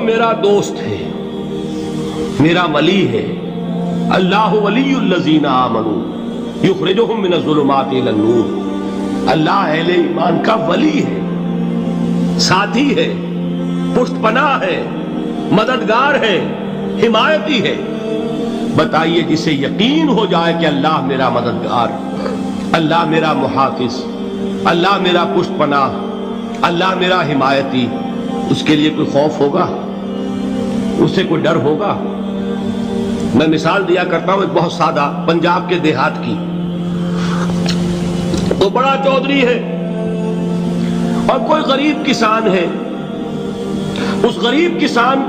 وہ میرا دوست ہے، میرا ولی ہے۔ اللہ ولی الذین آمنوا یخرجہم من الظلمات الی النور۔ اللہ اہل ایمان کا ولی ہے، ساتھی ہے، پشت پناہ ہے، مددگار ہے، حمایتی ہے۔ بتائیے جسے یقین ہو جائے کہ اللہ میرا مددگار، اللہ میرا محافظ، اللہ میرا پشت پناہ، اللہ میرا حمایتی، اس کے لیے کوئی خوف ہوگا؟ اس سے کوئی ڈر ہوگا؟ میں مثال دیا کرتا ہوں ایک بہت سادہ پنجاب کے دیہات کی۔ تو بڑا چودھری ہے اور کوئی غریب کسان ہے۔ اس غریب کسان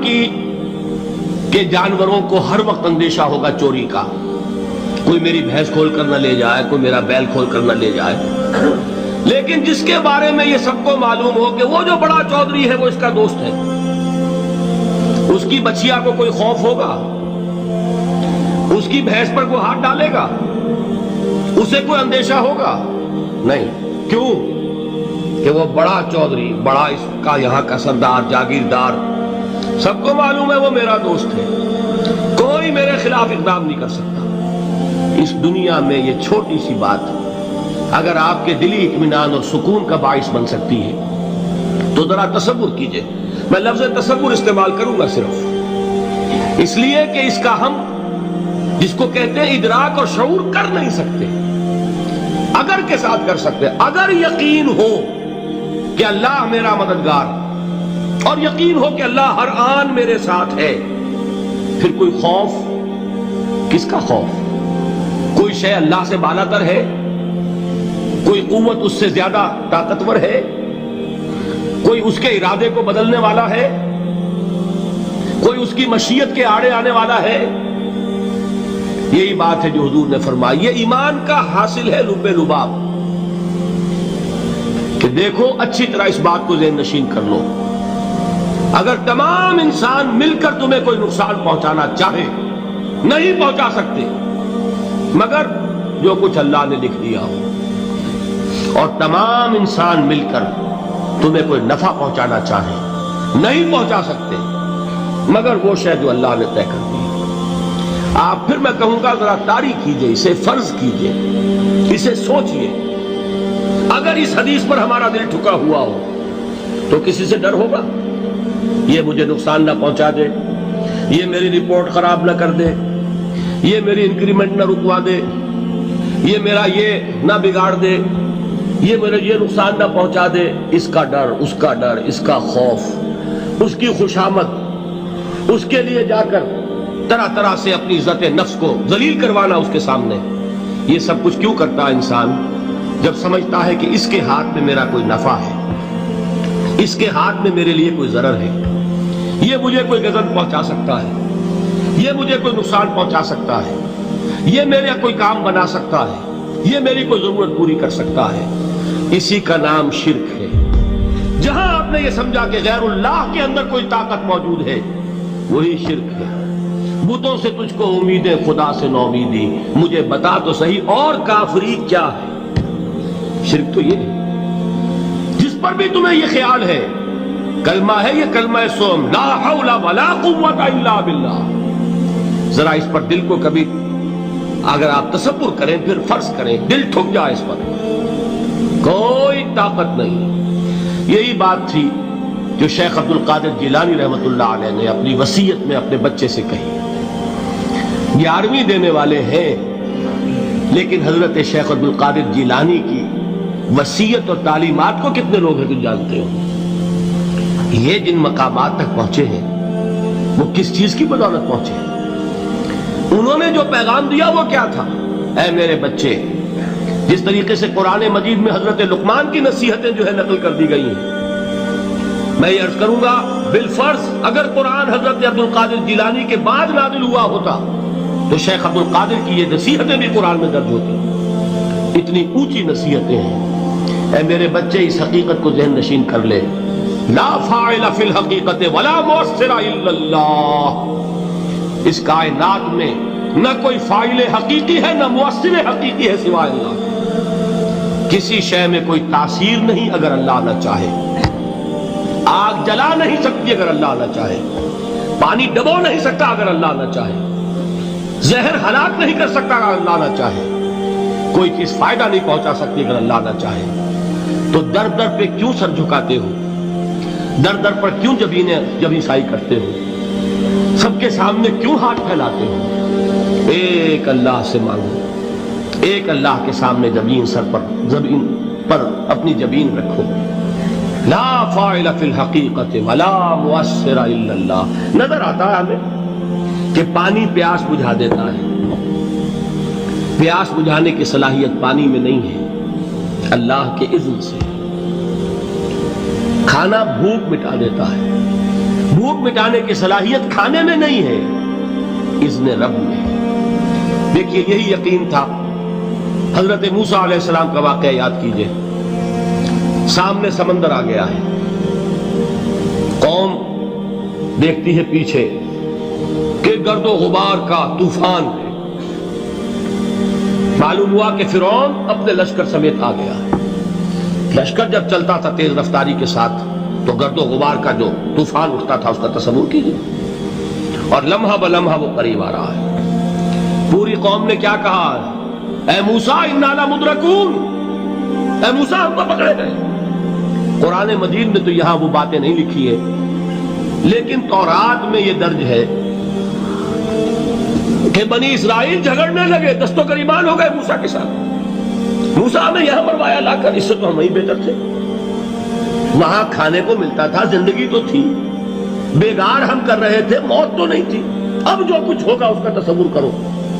کے جانوروں کو ہر وقت اندیشہ ہوگا چوری کا، کوئی میری بھینس کھول کر نہ لے جائے، کوئی میرا بیل کھول کر نہ لے جائے۔ لیکن جس کے بارے میں یہ سب کو معلوم ہو کہ وہ جو بڑا چودھری ہے وہ اس کا دوست ہے، اس کی بچیا کو کوئی خوف ہوگا؟ اس کی بھینس پر کوئی ہاتھ ڈالے گا؟ اسے کوئی اندیشہ ہوگا؟ نہیں۔ کیوں؟ کہ وہ بڑا چودھری، بڑا اس کا یہاں کا سردار، جاگیردار، سب کو معلوم ہے وہ میرا دوست ہے، کوئی میرے خلاف اقدام نہیں کر سکتا۔ اس دنیا میں یہ چھوٹی سی بات اگر آپ کے دلی اطمینان اور سکون کا باعث بن سکتی ہے تو ذرا تصور کیجئے۔ میں لفظ تصور استعمال کروں گا صرف اس لیے کہ اس کا ہم جس کو کہتے ہیں ادراک اور شعور کر نہیں سکتے، اگر کے ساتھ کر سکتے۔ اگر یقین ہو کہ اللہ میرا مددگار اور یقین ہو کہ اللہ ہر آن میرے ساتھ ہے، پھر کوئی خوف؟ کس کا خوف؟ کوئی شے اللہ سے بالا تر ہے؟ کوئی قوت اس سے زیادہ طاقتور ہے؟ کوئی اس کے ارادے کو بدلنے والا ہے؟ کوئی اس کی مشیت کے آڑے آنے والا ہے؟ یہی بات ہے جو حضور نے فرمائی۔ یہ ایمان کا حاصل ہے لب لباب، کہ دیکھو اچھی طرح اس بات کو ذہن نشین کر لو، اگر تمام انسان مل کر تمہیں کوئی نقصان پہنچانا چاہے نہیں پہنچا سکتے مگر جو کچھ اللہ نے لکھ دیا ہو، اور تمام انسان مل کر تمہیں کوئی نفع پہنچانا چاہے نہیں پہنچا سکتے مگر وہ شے جو اللہ نے طے کر دی۔ آپ پھر میں کہوں گا ذرا طاری کیجئے، اسے فرض کیجئے، اسے سوچئے۔ اگر اس حدیث پر ہمارا دل ٹھکا ہوا ہو تو کسی سے ڈر ہوگا؟ یہ مجھے نقصان نہ پہنچا دے، یہ میری رپورٹ خراب نہ کر دے، یہ میری انکریمنٹ نہ رکوا دے، یہ میرا یہ نہ بگاڑ دے، یہ میرے یہ نقصان نہ پہنچا دے۔ اس کا ڈر، اس کا ڈر، اس کا خوف، اس کی خوشامد، اس کے لیے جا کر طرح طرح سے اپنی عزت نفس کو ذلیل کروانا اس کے سامنے، یہ سب کچھ کیوں کرتا ہے انسان؟ جب سمجھتا ہے کہ اس کے ہاتھ میں میرا کوئی نفع ہے، اس کے ہاتھ میں میرے لیے کوئی ضرر ہے، یہ مجھے کوئی غضب پہنچا سکتا ہے، یہ مجھے کوئی نقصان پہنچا سکتا ہے، یہ میرا کوئی کام بنا سکتا ہے، یہ میری کوئی ضرورت پوری کر سکتا ہے، اسی کا نام شرک ہے۔ جہاں آپ نے یہ سمجھا کہ غیر اللہ کے اندر کوئی طاقت موجود ہے وہی شرک ہے۔ بتوں سے تجھ کو امیدیں، خدا سے نومیدی، مجھے بتا تو صحیح اور کافری کیا ہے؟ شرک تو یہ ہے۔ جس پر بھی تمہیں یہ خیال ہے، کلمہ ہے یہ کلمہ سوم، لا حول ولا قوت الا باللہ، ذرا اس پر دل کو کبھی اگر آپ تصور کریں، پھر فرض کریں، دل ٹھک جائے اس پر، کوئی طاقت نہیں۔ یہی بات تھی جو شیخ عبد القادر جیلانی رحمۃ اللہ علیہ نے اپنی وصیت میں اپنے بچے سے کہی۔ 11ویں دینے والے ہیں، لیکن حضرت شیخ عبد القادر جیلانی کی وصیت اور تعلیمات کو کتنے لوگ ہیں تم جانتے ہو؟ یہ جن مقامات تک پہنچے ہیں وہ کس چیز کی بدولت پہنچے ہیں؟ انہوں نے جو پیغام دیا وہ کیا تھا؟ اے میرے بچے، جس طریقے سے قرآن مجید میں حضرت لقمان کی نصیحتیں جو ہے نقل کر دی گئی ہیں، میں یہ عرض کروں گا بالفرض اگر قرآن حضرت عبد القادر جیلانی کے بعد نازل ہوا ہوتا تو شیخ عبد القادر کی یہ نصیحتیں بھی قرآن میں درج ہوتی۔ اتنی اونچی نصیحتیں ہیں۔ اے میرے بچے، اس حقیقت کو ذہن نشین کر لے، لا فاعل فی الحقیقت ولا مؤثر الا اللہ۔ اس کائنات میں نہ کوئی فاعل حقیقی ہے نہ مؤثر حقیقی ہے سوائے اللہ۔ کسی شے میں کوئی تاثیر نہیں اگر اللہ نہ چاہے۔ آگ جلا نہیں سکتی اگر اللہ نہ چاہے، پانی ڈبو نہیں سکتا اگر اللہ نہ چاہے، زہر ہلاک نہیں کر سکتا اگر اللہ نہ چاہے، کوئی چیز فائدہ نہیں پہنچا سکتی اگر اللہ نہ چاہے۔ تو در در پہ کیوں سر جھکاتے ہو؟ در در پر کیوں جبیں سائی کرتے ہو؟ سب کے سامنے کیوں ہاتھ پھیلاتے ہو؟ ایک اللہ سے مانگو، ایک اللہ کے سامنے زمین پر اپنی جبین رکھو۔ لا فاعل فی الحقیقت ولا مؤثر الا اللہ۔ نظر آتا ہے ہمیں کہ پانی پیاس بجھا دیتا ہے، پیاس بجھانے کی صلاحیت پانی میں نہیں ہے، اللہ کے اذن سے۔ کھانا بھوک مٹا دیتا ہے، بھوک مٹانے کی صلاحیت کھانے میں نہیں ہے، اذن رب میں۔ دیکھیے یہی یقین تھا حضرت موسیٰ علیہ السلام کا واقعہ یاد کیجئے۔ سامنے سمندر آ گیا ہے، قوم دیکھتی ہے پیچھے کہ گرد و غبار کا طوفان ہے۔ معلوم ہوا کہ فرعون اپنے لشکر سمیت آ گیا ہے۔ لشکر جب چلتا تھا تیز رفتاری کے ساتھ تو گرد و غبار کا جو طوفان اٹھتا تھا اس کا تصور کیجیے، اور لمحہ بلمحہ وہ قریب آ رہا ہے۔ پوری قوم نے کیا کہا؟ اے موسیٰ انا لمدرکون، اے موسیٰ ہم کو پکڑے گئے۔ قرآن مجید میں تو یہاں وہ باتیں نہیں لکھی ہے، لیکن تورات میں یہ درج ہے کہ بنی اسرائیل جھگڑنے لگے، دست و گریبان ہو گئے موسیٰ کے ساتھ۔ موسیٰ ہمیں یہاں مروایا لا کر، اس سے تو ہم وہیں بہتر تھے، وہاں کھانے کو ملتا تھا، زندگی تو تھی، بیگار ہم کر رہے تھے، موت تو نہیں تھی۔ اب جو کچھ ہوگا اس کا تصور کرو،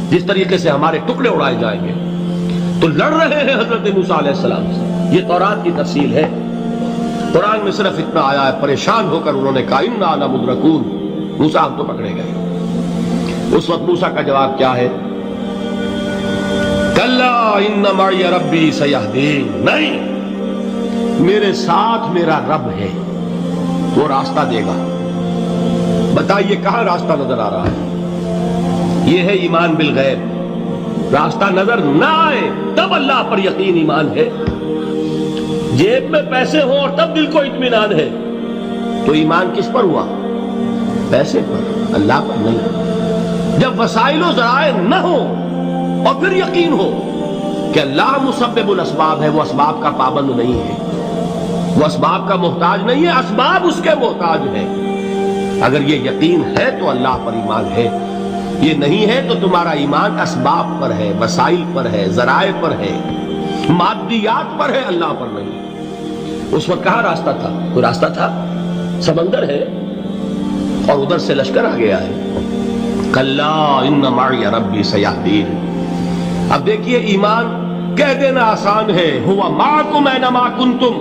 جس طریقے سے ہمارے ٹکڑے اڑائے جائیں گے۔ تو لڑ رہے ہیں حضرت موسیٰ علیہ السلام سے۔ یہ تورات کی تفصیل ہے، قرآن میں صرف اتنا آیا ہے، پریشان ہو کر انہوں نے کہا انا لمدرکون، موسیٰ ہم تو پکڑے گئے۔ اس وقت موسیٰ کا جواب کیا ہے؟ کلا ان معی ربی سیہدین، نہیں، میرے ساتھ میرا رب ہے، وہ راستہ دے گا۔ بتائیے کہاں راستہ نظر آ رہا ہے؟ یہ ہے ایمان بالغیب۔ راستہ نظر نہ آئے تب اللہ پر یقین ایمان ہے۔ جیب میں پیسے ہوں اور تب دل کو اطمینان ہے تو ایمان کس پر ہوا؟ پیسے پر، اللہ پر نہیں۔ جب وسائل و ذرائع نہ ہو اور پھر یقین ہو کہ اللہ مسبب الاسباب ہے، وہ اسباب کا پابند نہیں ہے، وہ اسباب کا محتاج نہیں ہے، اسباب اس کے محتاج ہیں۔ اگر یہ یقین ہے تو اللہ پر ایمان ہے، یہ نہیں ہے تو تمہارا ایمان اسباب پر ہے، وسائل پر ہے، ذرائع پر ہے، مادیات پر ہے، اللہ پر نہیں۔ اس وقت کہاں راستہ تھا؟ کوئی راستہ تھا؟ سمندر ہے اور ادھر سے لشکر آ گیا ہے۔ کلا ان معی ربی سیہدین۔ اب دیکھیے ایمان کہہ دینا آسان ہے، ہوا معکم اینما کنتم،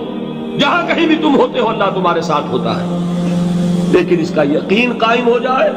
جہاں کہیں بھی تم ہوتے ہو اللہ تمہارے ساتھ ہوتا ہے، لیکن اس کا یقین قائم ہو جائے